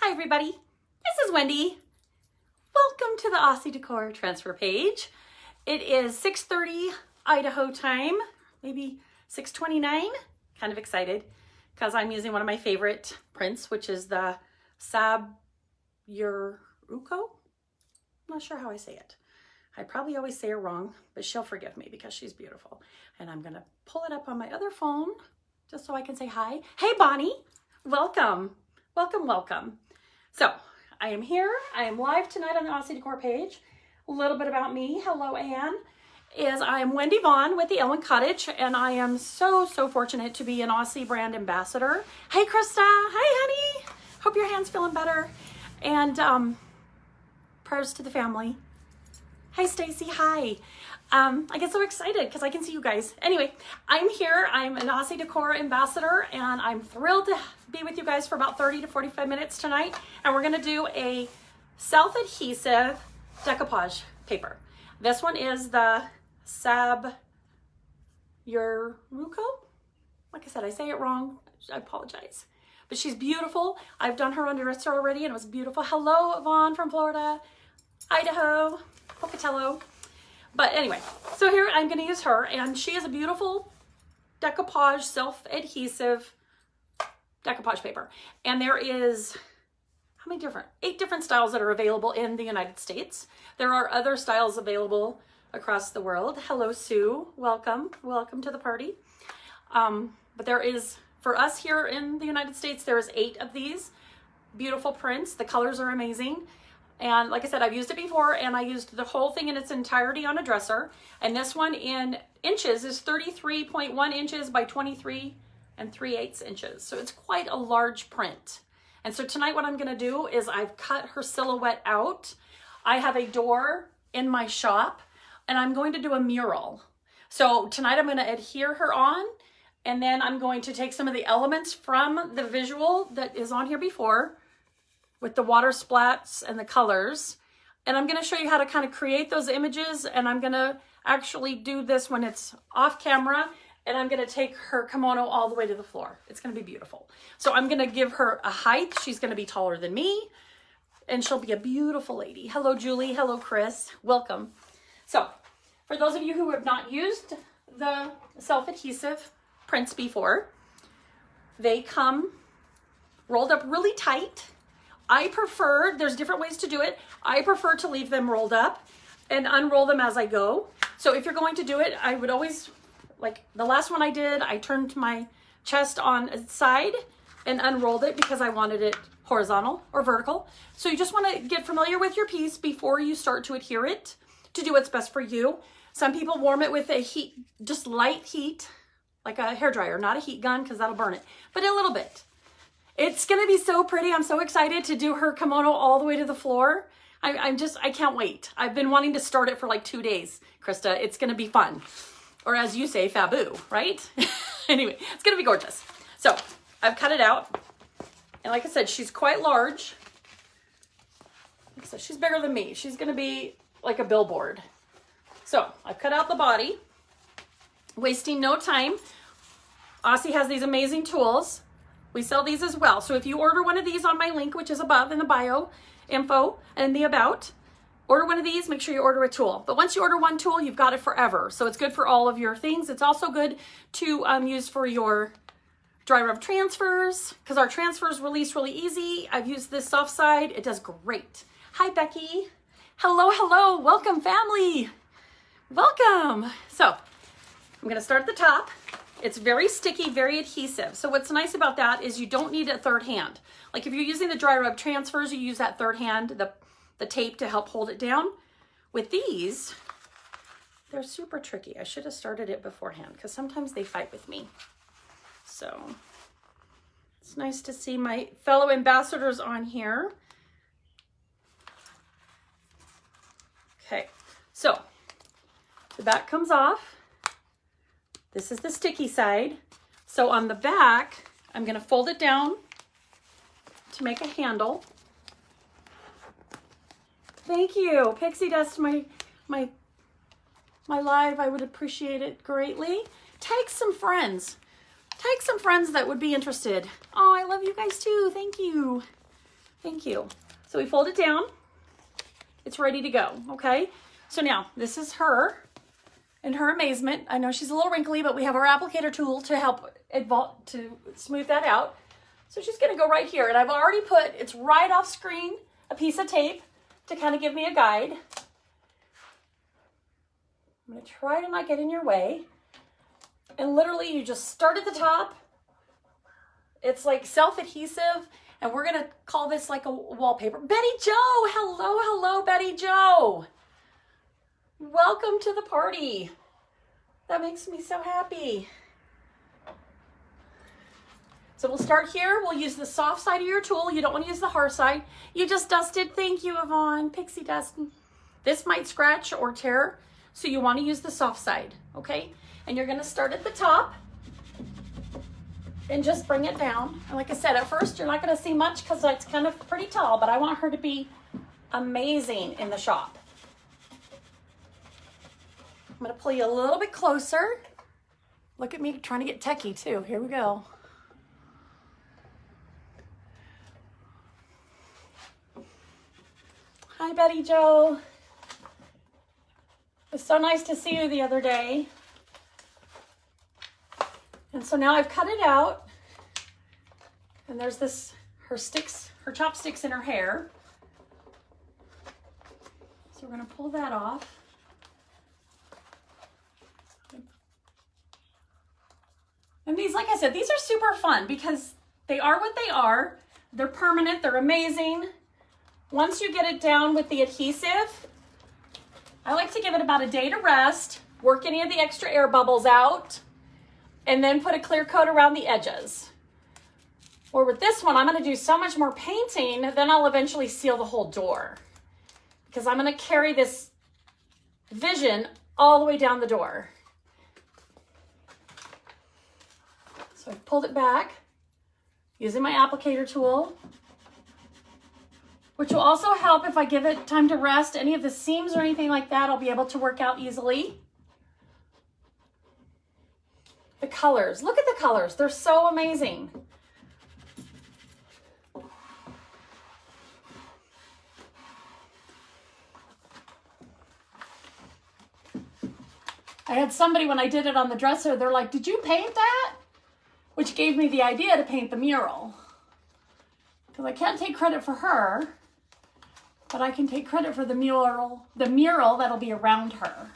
Hi everybody, this is Wendy. Welcome to the Aussie Decor transfer page. It is 6:30 Idaho time, maybe 6:29. Kind of excited because I'm using one of my favorite prints, which is the Saburuco. I'm not sure how I say it. I probably always say it wrong, but she'll forgive me because she's beautiful. And I'm gonna pull it up on my other phone just so I can say hi. Hey Bonnie, welcome, welcome, welcome. So I am here, I am live tonight on the Aussie Decor page. A little bit about me, hello Anne, is I am Wendy Vaughn with the Elwyn Cottage, and I am so fortunate to be an Aussie brand ambassador. Hey Krista, hi honey, hope your hand's feeling better. And prayers to the family. Hi Stacy, hi. I get so excited because I can see you guys. Anyway, I'm here, I'm an Aussie Decor ambassador, and I'm thrilled to be with you guys for about 30 to 45 minutes tonight. And we're gonna do a self-adhesive decoupage paper. This one is the Saburuco. Like I said, I say it wrong, I apologize. But she's beautiful. I've done her under dresser already and it was beautiful. Hello, Yvonne from Florida, Idaho, Pocatello. But anyway, so here I'm going to use her, and she is a beautiful decoupage, self-adhesive decoupage paper. And there is, how many different? 8 different styles that are available in the United States. There are other styles available across the world. Hello, Sue. Welcome. Welcome to the party. But there is, for us here in the United States, there is 8 of these beautiful prints. The colors are amazing. And like I said, I've used it before, and I used the whole thing in its entirety on a dresser. And this one in inches is 33.1 inches by 23 3/8 inches. So it's quite a large print. And so tonight what I'm gonna do is I've cut her silhouette out. I have a door in my shop, and I'm going to do a mural. So tonight I'm gonna adhere her on, and then I'm going to take some of the elements from the visual that is on here before, with the water splats and the colors. And I'm gonna show you how to kind of create those images, and I'm gonna actually do this when it's off camera, and I'm gonna take her kimono all the way to the floor. It's gonna be beautiful. So I'm gonna give her a height. She's gonna be taller than me, and she'll be a beautiful lady. Hello, Julie, hello, Chris, welcome. So for those of you who have not used the self-adhesive prints before, they come rolled up really tight. I prefer, there's different ways to do it. I prefer to leave them rolled up and unroll them as I go. So if you're going to do it, I would always, like the last one I did, I turned my chest on its side and unrolled it because I wanted it horizontal or vertical. So you just want to get familiar with your piece before you start to adhere it to do what's best for you. Some people warm it with a heat, just light heat, like a hairdryer, not a heat gun because that'll burn it, but a little bit. It's gonna be so pretty. I'm so excited to do her kimono all the way to the floor. I can't wait. I've been wanting to start it for like 2 days, Krista. It's gonna be fun. Or as you say, fabu, right? Anyway, it's gonna be gorgeous. So I've cut it out. And like I said, she's quite large. Like I said, she's bigger than me. She's gonna be like a billboard. So I've cut out the body, wasting no time. Aussie has these amazing tools. We sell these as well. So if you order one of these on my link, which is above in the bio info and the about, order one of these, make sure you order a tool. But once you order one tool, you've got it forever. So it's good for all of your things. It's also good to use for your dry rub transfers, because our transfers release really easy. I've used this soft side. It does great. Hi, Becky. Hello, hello. Welcome, family. Welcome. So I'm going to start at the top. It's very sticky, very adhesive. So what's nice about that is you don't need a third hand. Like if you're using the dry rub transfers, you use that third hand, the tape to help hold it down. With these, they're super tricky. I should have started it beforehand because sometimes they fight with me. So it's nice to see my fellow ambassadors on here. Okay, so the back comes off. This is the sticky side. So on the back, I'm gonna fold it down to make a handle. Thank you. Pixie dust my live. I would appreciate it greatly. Tag some friends. Tag some friends that would be interested. Oh, I love you guys too. Thank you. Thank you. So we fold it down. It's ready to go, okay? So now, this is her in her amazement. I know she's a little wrinkly, but we have our applicator tool to help to smooth that out. So she's gonna go right here, and I've already put, it's right off screen, a piece of tape to kind of give me a guide. I'm gonna try to not get in your way. And literally you just start at the top. It's like self-adhesive, and we're gonna call this like a wallpaper. Betty Jo, hello, Betty Jo. Welcome to the party. That makes me so happy. So we'll start here. We'll use the soft side of your tool. You don't want to use the hard side. You just dusted. Thank you, Yvonne. Pixie dust. This might scratch or tear, so you want to use the soft side, okay? And you're going to start at the top and just bring it down. And like I said, at first you're not going to see much because it's kind of pretty tall, but I want her to be amazing in the shop. I'm going to pull you a little bit closer. Look at me trying to get techie too. Here we go. Hi, Betty Jo. It was so nice to see you the other day. And so now I've cut it out. And there's this, her chopsticks in her hair. So we're gonna pull that off. And these, like I said, these are super fun because they are what they are. They're permanent, they're amazing. Once you get it down with the adhesive, I like to give it about a day to rest, work any of the extra air bubbles out, and then put a clear coat around the edges. Or with this one, I'm gonna do so much more painting, then I'll eventually seal the whole door because I'm gonna carry this vision all the way down the door. So I've pulled it back using my applicator tool, which will also help if I give it time to rest. Any of the seams or anything like that, I'll be able to work out easily. The colors, look at the colors. They're so amazing. I had somebody, when I did it on the dresser, they're like, did you paint that? Which gave me the idea to paint the mural. Because I can't take credit for her, but I can take credit for the mural that'll be around her.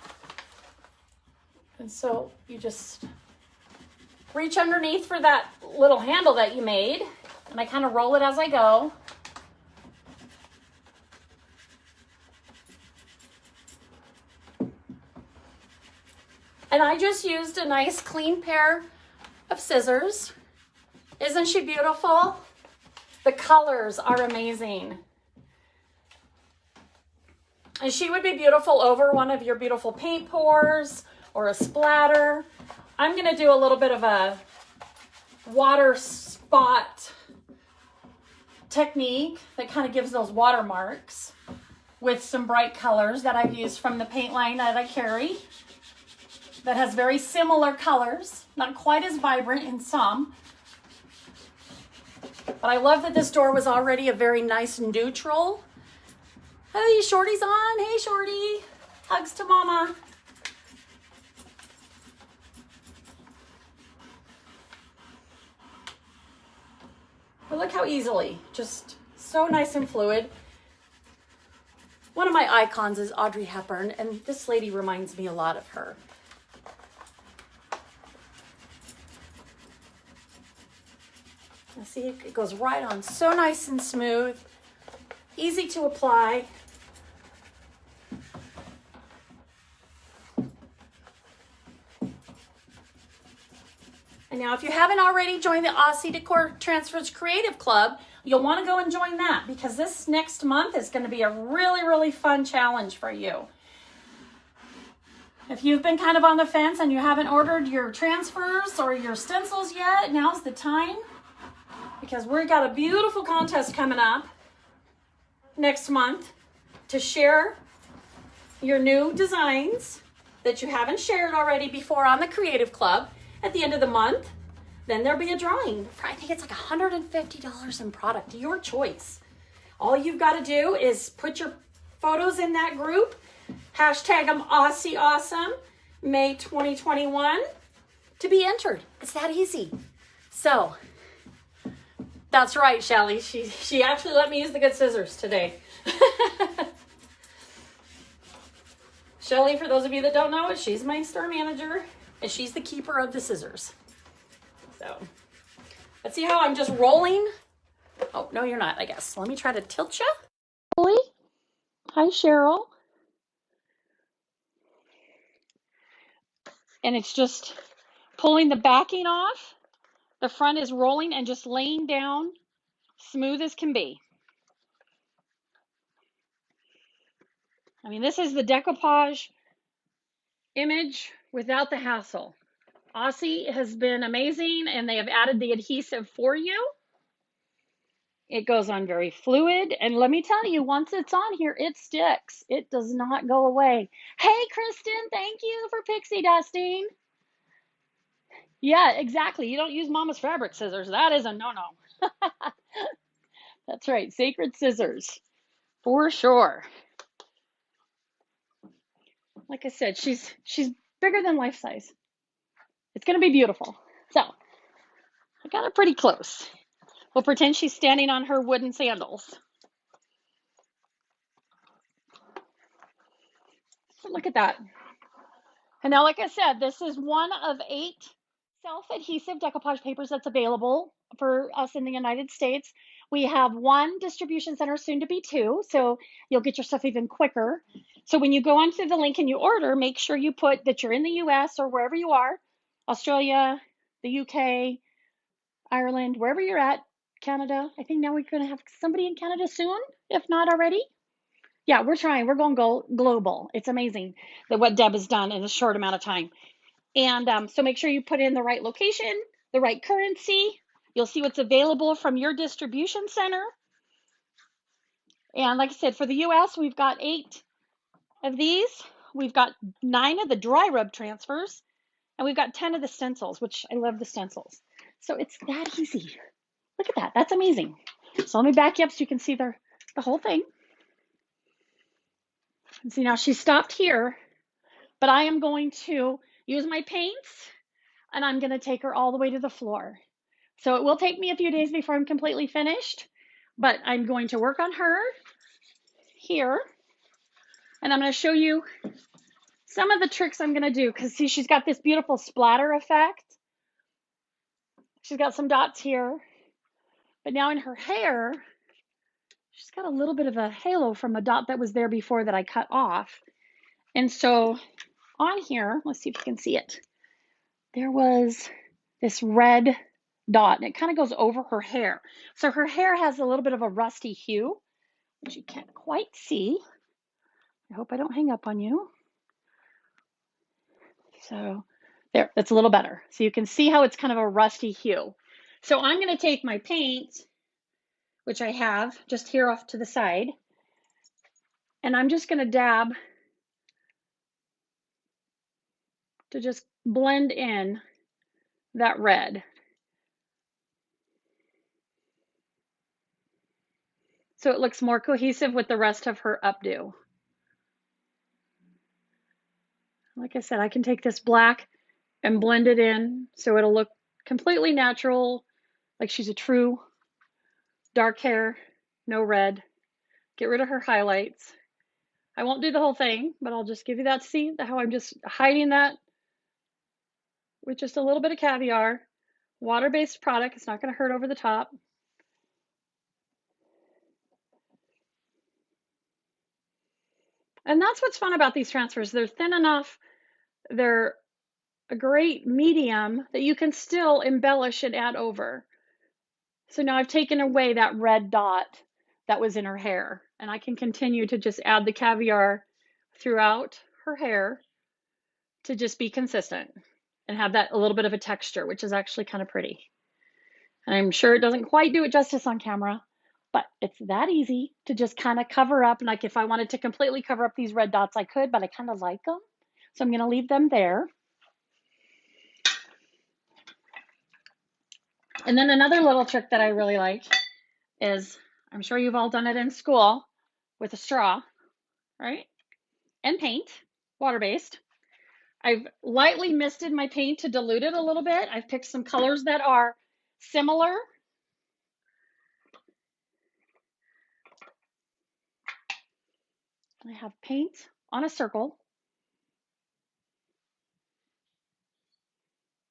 And so you just reach underneath for that little handle that you made, and I kind of roll it as I go. And I just used a nice clean pair of scissors. Isn't she beautiful? The colors are amazing. And she would be beautiful over one of your beautiful paint pours or a splatter. I'm gonna do a little bit of a water spot technique that kind of gives those watermarks with some bright colors that I've used from the paint line that I carry that has very similar colors, not quite as vibrant in some. But I love that this door was already a very nice neutral. Hey, Shorty's on. Hey, Shorty. Hugs to Mama. But look how easily, just so nice and fluid. One of my icons is Audrey Hepburn, and this lady reminds me a lot of her. Now see, it goes right on, so nice and smooth, easy to apply. And now if you haven't already joined the Aussie Decor Transfers Creative Club, you'll want to go and join that because this next month is going to be a really, really fun challenge for you. If you've been kind of on the fence and you haven't ordered your transfers or your stencils yet, now's the time because we've got a beautiful contest coming up next month to share your new designs that you haven't shared already before on the Creative Club. At the end of the month, then there'll be a drawing. I think it's like $150 in product, your choice. All you've got to do is put your photos in that group, hashtag them Aussie Awesome, May 2021, to be entered. It's that easy. So, that's right, Shelly. She actually let me use the good scissors today. Shelly, for those of you that don't know it, she's my store manager, and she's the keeper of the scissors. So, let's see how I'm just rolling. Oh, no, you're not, I guess. Let me try to tilt you. Hi, Cheryl. And it's just pulling the backing off. The front is rolling and just laying down smooth as can be. I mean, this is the decoupage image without the hassle. Aussie has been amazing, and they have added the adhesive for you. It goes on very fluid, and let me tell you, once it's on here, it sticks. It does not go away. Hey, Kristen, thank you for pixie dusting. Yeah, exactly. You don't use Mama's fabric scissors. That is a no-no. That's right, sacred scissors, for sure. Like I said, she's bigger than life size. It's going to be beautiful. So, I got her pretty close. We'll pretend she's standing on her wooden sandals. So look at that. And now, like I said, this is one of 8 self-adhesive decoupage papers that's available for us in the United States. We have 1 distribution center, soon to be 2, so you'll get your stuff even quicker. So when you go onto the link and you order, make sure you put that you're in the US or wherever you are, Australia, the UK, Ireland, wherever you're at, Canada. I think now we're going to have somebody in Canada soon, if not already. Yeah, we're trying. We're going global. It's amazing that what Deb has done in a short amount of time. And so make sure you put in the right location, the right currency. You'll see what's available from your distribution center. And like I said, for the US, we've got 8 of these. We've got 9 of the dry rub transfers. And we've got 10 of the stencils, which I love the stencils. So it's that easy. Look at that. That's amazing. So let me back you up so you can see the whole thing. And see, now she stopped here, but I am going to use my paints, and I'm going to take her all the way to the floor. So it will take me a few days before I'm completely finished, but I'm going to work on her here, and I'm going to show you some of the tricks I'm going to do, because see, she's got this beautiful splatter effect. She's got some dots here, but now in her hair, she's got a little bit of a halo from a dot that was there before that I cut off. And so on here, let's see if you can see it. There was this red dot, and it kind of goes over her hair. So her hair has a little bit of a rusty hue, which you can't quite see. I hope I don't hang up on you. So there, that's a little better. So you can see how it's kind of a rusty hue. So I'm going to take my paint, which I have just here off to the side, and I'm just going to dab to just blend in that red. So it looks more cohesive with the rest of her updo. Like I said, I can take this black and blend it in so it'll look completely natural, like she's a true dark hair, no red. Get rid of her highlights. I won't do the whole thing, but I'll just give you that, see how I'm just hiding that with just a little bit of caviar. Water-based product, it's not going to hurt over the top. And that's what's fun about these transfers. They're thin enough, they're a great medium that you can still embellish and add over. So now I've taken away that red dot that was in her hair, and I can continue to just add the caviar throughout her hair to just be consistent and have that a little bit of a texture, which is actually kind of pretty. And I'm sure it doesn't quite do it justice on camera, but it's that easy to just kind of cover up. And like if I wanted to completely cover up these red dots, I could, but I kind of like them. So I'm going to leave them there. And then another little trick that I really like is I'm sure you've all done it in school with a straw, right? And paint, water-based. I've lightly misted my paint to dilute it a little bit. I've picked some colors that are similar. I have paint on a circle.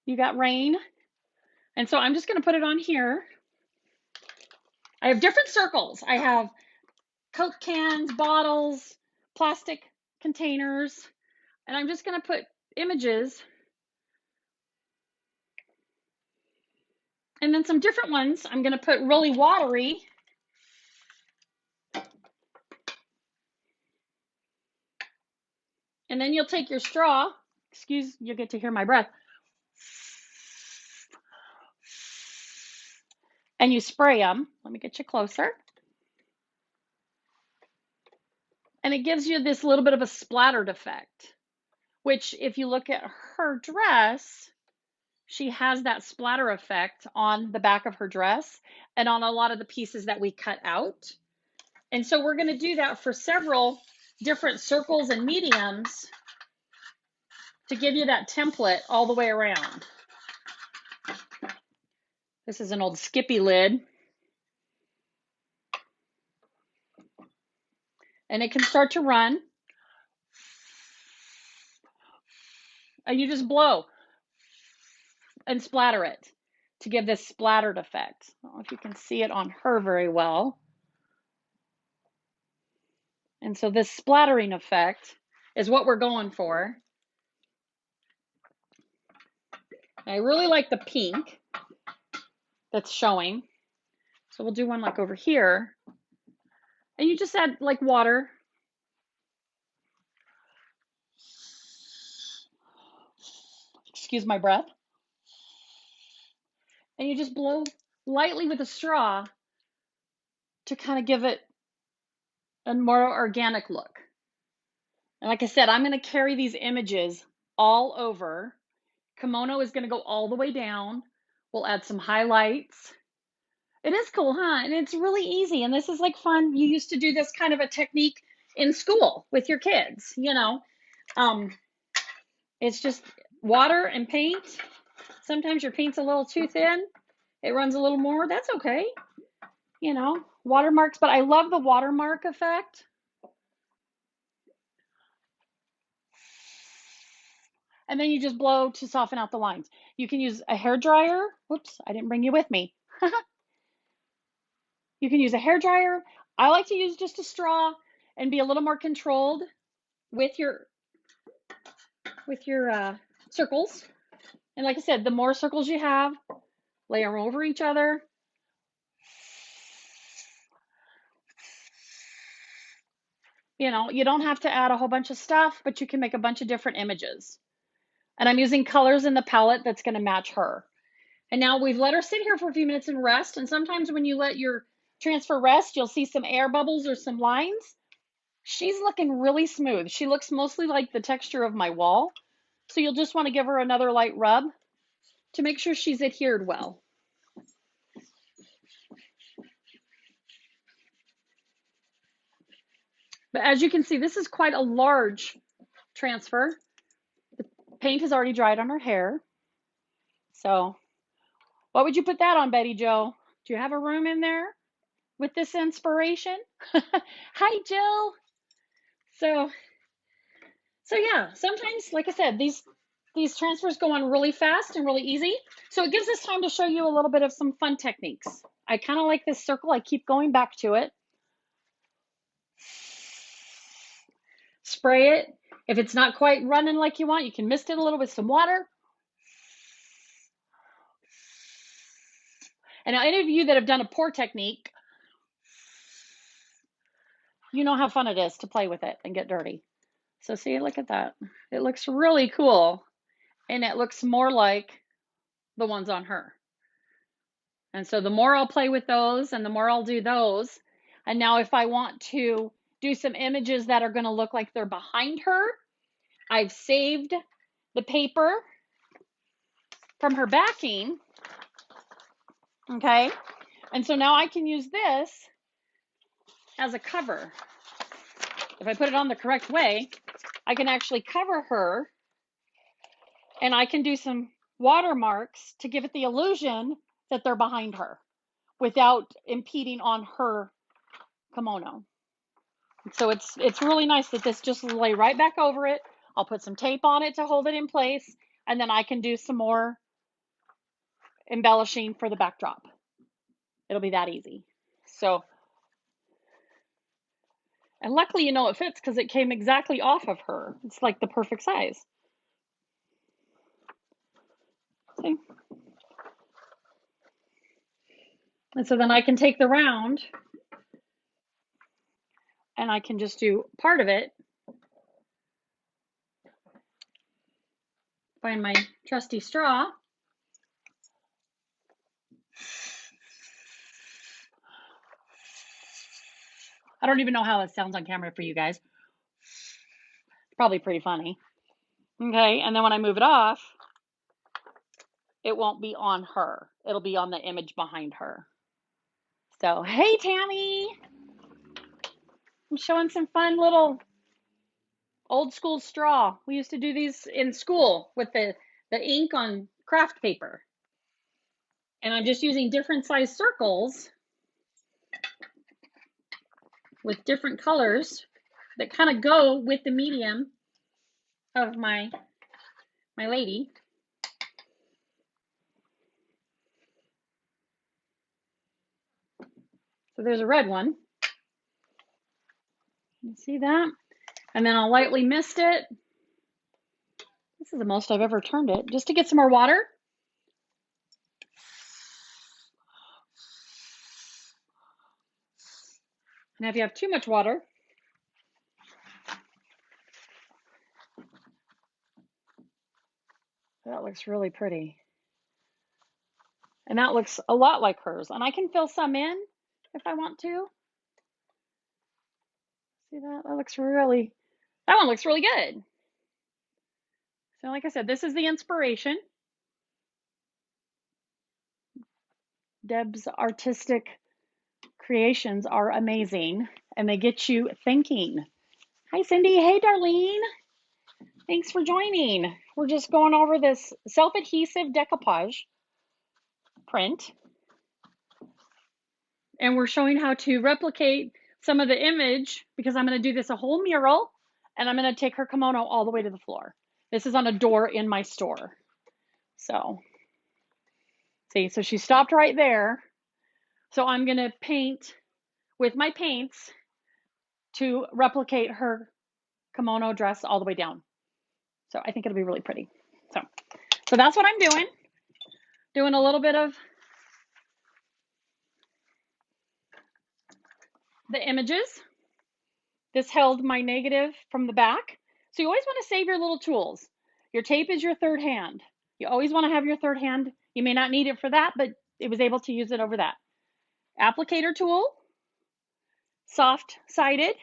You got rain. And so I'm just going to put it on here. I have different circles. I have Coke cans, bottles, plastic containers, and I'm just going to put images and then some different ones. I'm going to put really watery. And then you'll take your straw, you'll get to hear my breath, and you spray them. Let me get you closer. And it gives you this little bit of a splattered effect, which if you look at her dress, she has that splatter effect on the back of her dress and on a lot of the pieces that we cut out. And so we're going to do that for several different circles and mediums to give you that template all the way around. This is an old Skippy lid. And it can start to run. And you just blow and splatter it to give this splattered effect. I don't know if you can see it on her very well. And so this splattering effect is what we're going for. I really like the pink that's showing. So we'll do one like over here. And you just add like water. Excuse my breath. And you just blow lightly with a straw to kind of give it a more organic look. And like I said, I'm going to carry these images all over. Kimono is going to go all the way down. We'll add some highlights. It is cool, huh? And it's really easy. And this is like fun. You used to do this kind of a technique in school with your kids, you know. It's just water and paint. Sometimes your paint's a little too thin. It runs a little more. That's okay. You know, watermarks. But I love the watermark effect. And then you just blow to soften out the lines. You can use a hair dryer. Whoops, I didn't bring you with me. You can use a hair dryer. I like to use just a straw and be a little more controlled with your circles. And like I said, the more circles you have, layer them over each other. You know, you don't have to add a whole bunch of stuff, but you can make a bunch of different images. And I'm using colors in the palette that's going to match her. And now we've let her sit here for a few minutes and rest. And sometimes when you let your transfer rest, you'll see some air bubbles or some lines. She's looking really smooth. She looks mostly like the texture of my wall. So you'll just want to give her another light rub to make sure she's adhered well. But as you can see, this is quite a large transfer. The paint has already dried on her hair. So what would you put that on, Betty Jo? Do you have a room in there with this inspiration? Hi, Jill. So yeah, sometimes, like I said, these transfers go on really fast and really easy. So it gives us time to show you a little bit of some fun techniques. I kind of like this circle. I keep going back to it. Spray it. If it's not quite running like you want, you can mist it a little with some water. And now any of you that have done a pour technique, you know how fun it is to play with it and get dirty. So see, look at that. It looks really cool. And it looks more like the ones on her. And so the more I'll play with those and the more I'll do those. And now if I want to do some images that are going to look like they're behind her, I've saved the paper from her backing. Okay. And so now I can use this as a cover. If I put it on the correct way, I can actually cover her, and I can do some watermarks to give it the illusion that they're behind her without impeding on her kimono. So it's really nice that this just lay right back over it. I'll put some tape on it to hold it in place, and then I can do some more embellishing for the backdrop. It'll be that easy. So, and luckily, you know, it fits because it came exactly off of her. It's like the perfect size. See? And so then I can take the round and I can just do part of it. Find my trusty straw. I don't even know how it sounds on camera for you guys. It's probably pretty funny. Okay, and then when I move it off, it won't be on her. It'll be on the image behind her. So, hey, Tammy. I'm showing some fun little old school straw. We used to do these in school with the ink on craft paper. And I'm just using different size circles with different colors that kind of go with the medium of my lady. So there's a red one. You see that? And then I'll lightly mist it. This is the most I've ever turned it, just to get some more water. And if you have too much water, that looks really pretty. And that looks a lot like hers. And I can fill some in if I want to. See that? That one looks really good. So like I said, this is the inspiration. Deb's artistic creations are amazing and they get you thinking. Hi, Cindy. Hey, Darlene. Thanks for joining. We're just going over this self-adhesive decoupage print. And we're showing how to replicate some of the image because I'm going to do this a whole mural and I'm going to take her kimono all the way to the floor. This is on a door in my store. So, see, so she stopped right there. So I'm going to paint with my paints to replicate her kimono dress all the way down. So I think it'll be really pretty. So that's what I'm doing. Doing a little bit of the images. This held my negative from the back. So you always want to save your little tools. Your tape is your third hand. You always want to have your third hand. You may not need it for that, but it was able to use it over that. Applicator tool, soft-sided.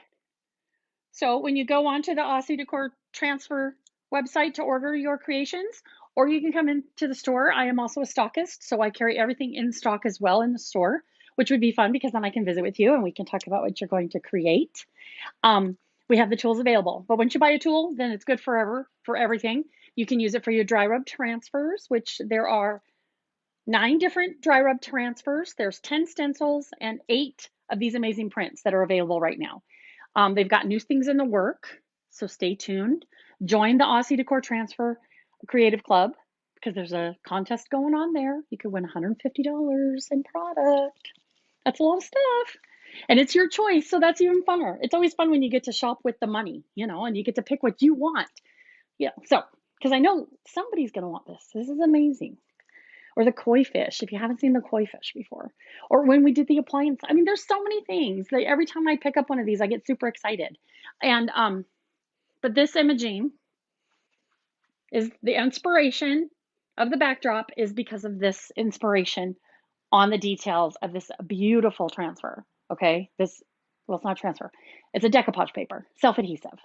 So when you go onto the Aussie Decor Transfer website to order your creations, or you can come into the store. I am also a stockist, so I carry everything in stock as well in the store, which would be fun because then I can visit with you and we can talk about what you're going to create. We have the tools available, but once you buy a tool, then it's good forever for everything. You can use it for your dry rub transfers, which there are 9 different dry rub transfers. There's 10 stencils and 8 of these amazing prints that are available right now. They've got new things in the work, so stay tuned. Join the Aussie Decor Transfer Creative Club because there's a contest going on there. You could win $150 in product. That's a lot of stuff. And it's your choice, so that's even funner. It's always fun when you get to shop with the money, you know, and you get to pick what you want. Yeah, so, because I know somebody's going to want this. This is amazing. Or the koi fish, if you haven't seen the koi fish before. Or when we did the appliance. I mean, there's so many things that every time I pick up one of these, I get super excited. And, but this imaging is the inspiration of the backdrop is because of this inspiration on the details of this beautiful transfer. Okay, well, it's not transfer. It's a decoupage paper, self-adhesive.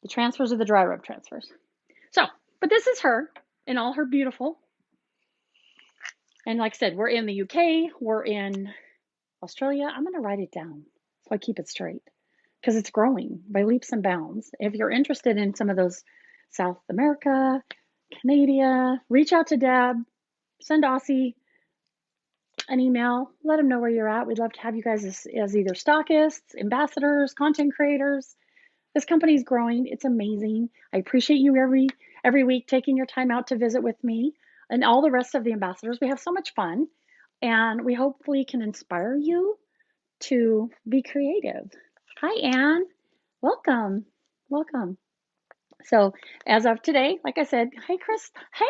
The transfers are the dry rub transfers. So, but this is her in all her beautiful. And like I said, we're in the UK, we're in Australia. I'm going to write it down. I keep it straight because it's growing by leaps and bounds. If you're interested in some of those South America, Canada, reach out to Deb, send Aussie an email, let them know where you're at. We'd love to have you guys as either stockists, ambassadors, content creators. This company is growing. It's amazing. I appreciate you every week taking your time out to visit with me and all the rest of the ambassadors. We have so much fun, and we hopefully can inspire you to be creative. Hi, Anne. Welcome. Welcome. So as of today, like I said, hey, Chris. Hey,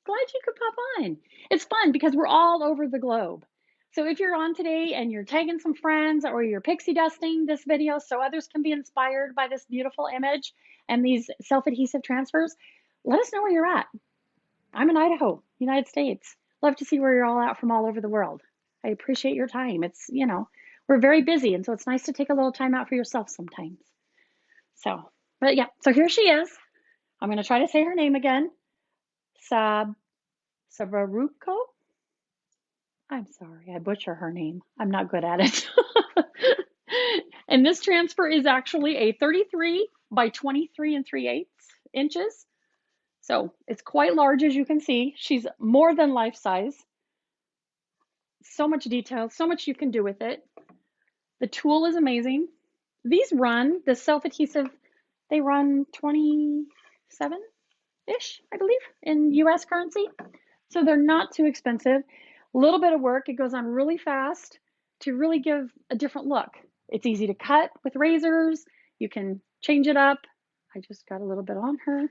glad you could pop on. It's fun because we're all over the globe. So if you're on today and you're tagging some friends or you're pixie dusting this video so others can be inspired by this beautiful image and these self-adhesive transfers, let us know where you're at. I'm in Idaho, United States. Love to see where you're all at from all over the world. I appreciate your time. It's, we're very busy, and so it's nice to take a little time out for yourself sometimes. So, but yeah, so here she is. I'm going to try to say her name again. Sabaruko. I'm sorry, I butcher her name. I'm not good at it. And this transfer is actually a 33 by 23 3/8 inches. So it's quite large, as you can see. She's more than life size. So much detail, so much you can do with it. The tool is amazing. These run, the self-adhesive, they run 27-ish, I believe, in US currency. So they're not too expensive. A little bit of work. It goes on really fast to really give a different look. It's easy to cut with razors. You can change it up. I just got a little bit on her.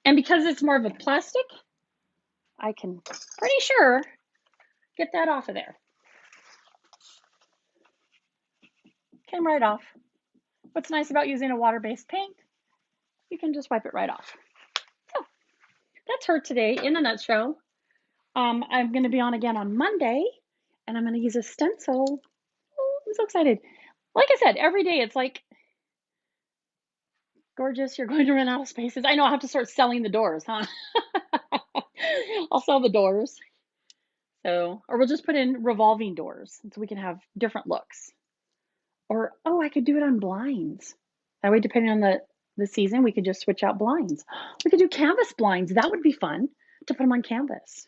And because it's more of a plastic, I can pretty sure get that off of there. Came right off. What's nice about using a water-based paint, you can just wipe it right off. So that's her today in a nutshell. I'm going to be on again on Monday, and I'm going to use a stencil. Oh, I'm so excited. Like I said, every day it's like, gorgeous, you're going to run out of spaces. I know I'll have to start selling the doors, huh? I'll sell the doors. So, or we'll just put in revolving doors so we can have different looks. Or, oh, I could do it on blinds. That way, depending on the season, we could just switch out blinds. We could do canvas blinds. That would be fun to put them on canvas.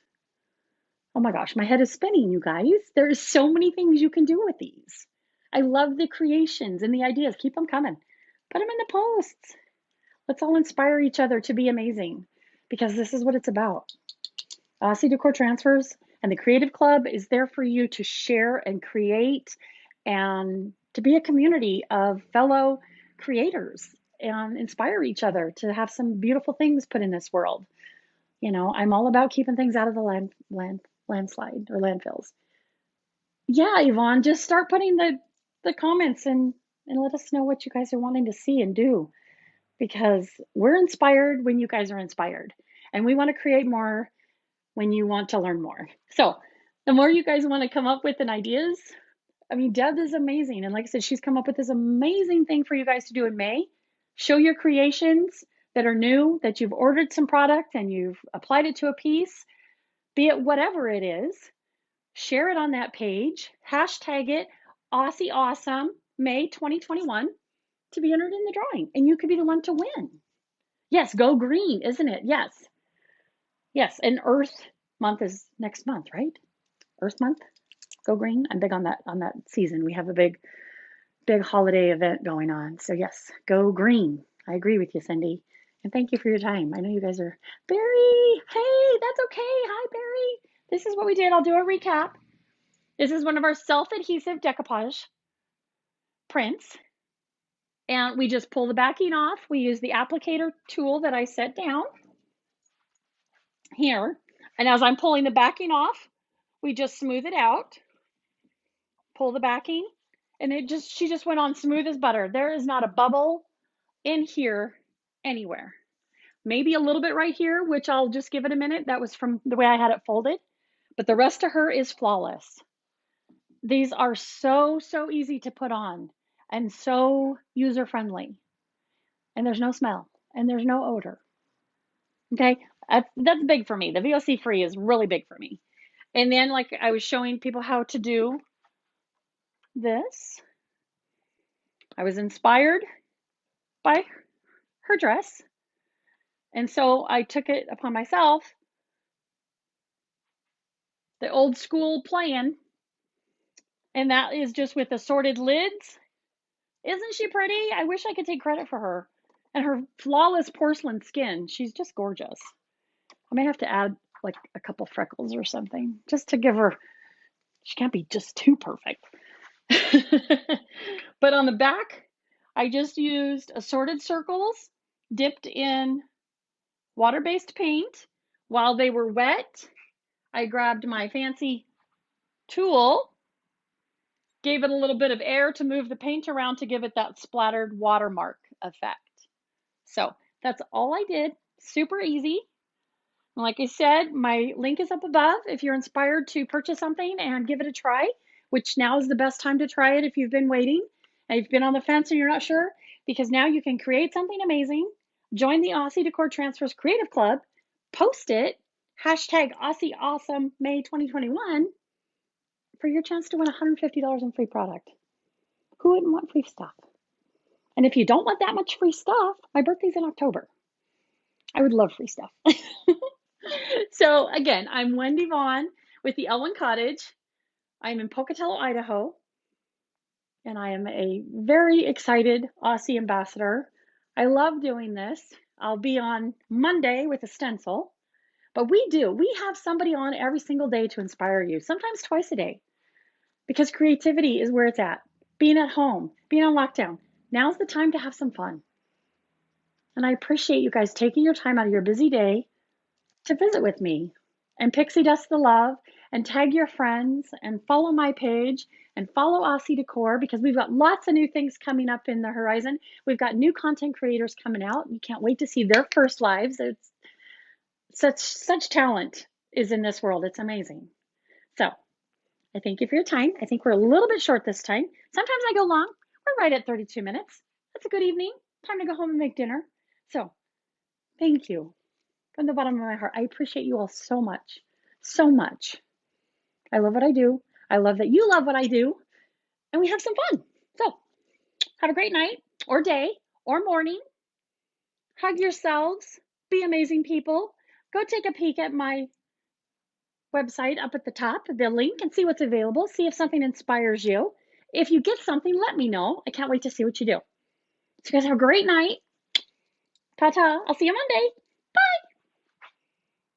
Oh my gosh, my head is spinning, you guys. There's so many things you can do with these. I love the creations and the ideas. Keep them coming. Put them in the posts. Let's all inspire each other to be amazing, because this is what it's about. Aussie Decor Transfers and the Creative Club is there for you to share and create and to be a community of fellow creators and inspire each other to have some beautiful things put in this world. I'm all about keeping things out of the landslide or landfills. Yeah, Yvonne, just start putting the comments and let us know what you guys are wanting to see and do, because we're inspired when you guys are inspired, and we want to create more when you want to learn more. So the more you guys want to come up with and ideas, I mean, Deb is amazing. And like I said, she's come up with this amazing thing for you guys to do in May. Show your creations that are new, that you've ordered some product and you've applied it to a piece, be it whatever it is. Share it on that page, hashtag it Aussie Awesome May 2021 to be entered in the drawing, and you could be the one to win. Yes, go green, isn't it? Yes. Yes, and Earth Month is next month, right? Earth Month, go green. I'm big on that season. We have a big holiday event going on. So yes, go green. I agree with you, Cindy. And thank you for your time. I know you guys are, Barry, hey, that's okay. Hi, Barry. This is what we did. I'll do a recap. This is one of our self-adhesive decoupage prints. And we just pull the backing off. We use the applicator tool that I set down here. And as I'm pulling the backing off, we just smooth it out, pull the backing, and she just went on smooth as butter. There is not a bubble in here anywhere. Maybe a little bit right here, which I'll just give it a minute. That was from the way I had it folded, but the rest of her is flawless. These are so easy to put on and so user-friendly. And there's no smell and there's no odor. Okay, that's big for me. The VOC free is really big for me. And then, like I was showing people how to do this. I was inspired by her dress. And so I took it upon myself, the old school plan, and that is just with assorted lids. Isn't she pretty? I wish I could take credit for her. And her flawless porcelain skin. She's just gorgeous. I may have to add like a couple freckles or something just to give her, she can't be just too perfect. But on the back, I just used assorted circles dipped in water-based paint. While they were wet, I grabbed my fancy tool, gave it a little bit of air to move the paint around to give it that splattered watermark effect. So that's all I did. Super easy. Like I said, my link is up above if you're inspired to purchase something and give it a try, which now is the best time to try it if you've been waiting and you've been on the fence and you're not sure, because now you can create something amazing, join the Aussie Decor Transfers Creative Club, post it, hashtag Aussie Awesome May 2021 for your chance to win $150 in free product. Who wouldn't want free stuff? And if you don't want that much free stuff, my birthday's in October. I would love free stuff. So again, I'm Wendy Vaughn with the Elwyn Cottage. I'm in Pocatello, Idaho, and I am a very excited Aussie ambassador. I love doing this. I'll be on Monday with a stencil, but we have somebody on every single day to inspire you, sometimes twice a day, because creativity is where it's at. Being at home, being on lockdown, now's the time to have some fun. And I appreciate you guys taking your time out of your busy day to visit with me and pixie dust the love and tag your friends and follow my page and follow Aussie Decor, because we've got lots of new things coming up in the horizon. We've got new content creators coming out. You can't wait to see their first lives. It's such talent is in this world. It's amazing. So I thank you for your time. I think we're a little bit short this time. Sometimes I go long. We're right at 32 minutes. That's a good evening. Time to go home and make dinner. So thank you. From the bottom of my heart, I appreciate you all so much, so much. I love what I do. I love that you love what I do, and we have some fun. So have a great night or day or morning. Hug yourselves. Be amazing people. Go take a peek at my website up at the top, the link, and see what's available. See if something inspires you. If you get something, let me know. I can't wait to see what you do. So you guys have a great night. Ta-ta. I'll see you Monday.